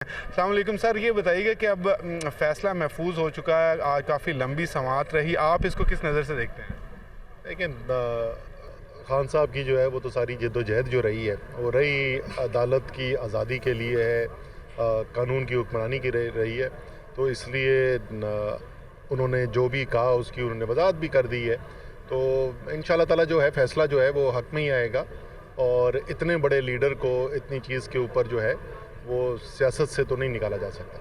अस्सलाम वालेकुम सर, ये बताइएगा कि अब फैसला महफूज हो चुका है, आज काफ़ी लंबी समाअत रही, आप इसको किस नज़र से देखते हैं? लेकिन खान साहब की जो है वो तो सारी जद्दोजहद जो रही है वो रही अदालत की आज़ादी के लिए है, कानून की हुक्मरानी की रही है। तो इसलिए उन्होंने जो भी कहा उसकी उन्होंने वजाहत भी कर दी है। तो इंशाल्लाह ताला जो है फ़ैसला जो है वो हक़ में ही आएगा और इतने बड़े लीडर को इतनी चीज़ के ऊपर जो है वो सियासत से तो नहीं निकाला जा सकता।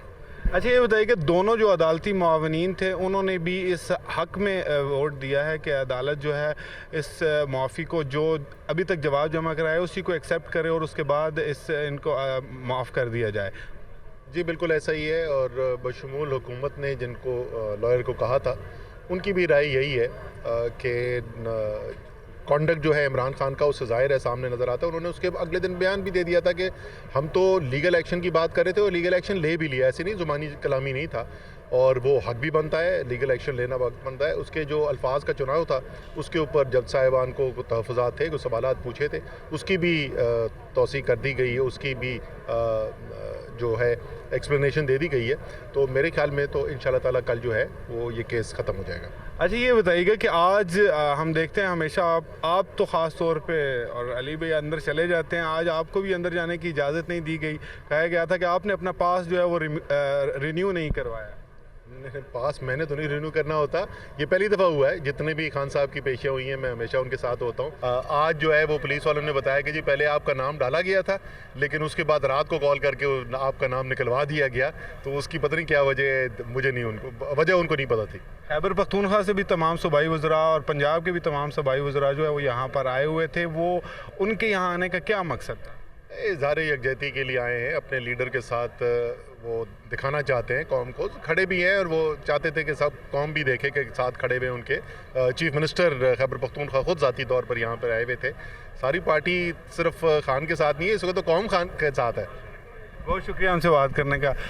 अच्छा, ये बताइए कि दोनों जो अदालती मुआवनीन थे उन्होंने भी इस हक़ में वोट दिया है कि अदालत जो है इस मुआफ़ी को जो अभी तक जवाब जमा कराया उसी को एक्सेप्ट करे और उसके बाद इनको माफ़ कर दिया जाए। जी बिल्कुल ऐसा ही है और बशमूल हुकूमत ने जिनको लॉयर को कहा था उनकी भी राय यही है कि कॉन्डक्ट जो है इमरान खान का उससे ज़ाहिर है सामने नज़र आता है। उन्होंने उसके अगले दिन बयान भी दे दिया था कि हम तो लीगल एक्शन की बात कर रहे थे और लीगल एक्शन ले भी लिया, ऐसे नहीं ज़ुबानी कलामी नहीं था और वो हक भी बनता है, लीगल एक्शन लेना वक्त बनता है। उसके जो अल्फाज का चुनाव था उसके ऊपर जज साहिबान को तहफ़्फ़ुज़ात थे, कुछ सवालात पूछे थे, उसकी भी तौसीक़ कर दी गई है, उसकी भी जो है एक्सप्लेनेशन दे दी गई है। तो मेरे ख्याल में तो इंशाल्लाह ताला कल जो है वो ये केस ख़त्म हो जाएगा। अच्छा, ये बताइएगा कि आज हम देखते हैं हमेशा आप तो ख़ास तौर पे और अली भाई अंदर चले जाते हैं, आज आपको भी अंदर जाने की इजाज़त नहीं दी गई। कहा गया था कि आपने अपना पास जो है वो रिन्यू नहीं करवाया। पास मैंने तो नहीं रिन्यू करना होता, ये पहली दफ़ा हुआ है। जितने भी खान साहब की पेशियाँ हुई हैं मैं हमेशा उनके साथ होता हूँ। आज जो है वो पुलिस वालों ने बताया कि जी पहले आपका नाम डाला गया था लेकिन उसके बाद रात को कॉल करके आपका नाम निकलवा दिया गया। तो उसकी पता नहीं क्या वजह, मुझे नहीं वजह उनको नहीं पता थी। खैबर पख्तूनख्वा से भी तमाम सूबाई वज़रा और पंजाब के भी तमाम सूबाई वज़रा जो है वो यहाँ पर आए हुए थे, वो उनके यहाँ आने का क्या मकसद था? इज़हार यकजहती के लिए आए हैं, अपने लीडर के साथ वो दिखाना चाहते हैं कौम को, खड़े भी हैं और वो चाहते थे कि सब कौम भी देखे कि साथ खड़े हुए उनके चीफ मिनिस्टर खैबर पख्तूनख्वा खुद ज़ाती तौर पर यहाँ पर आए हुए थे। सारी पार्टी सिर्फ खान के साथ नहीं है, इस वक्त तो कौम खान के साथ है। बहुत शुक्रिया हमसे बात करने का।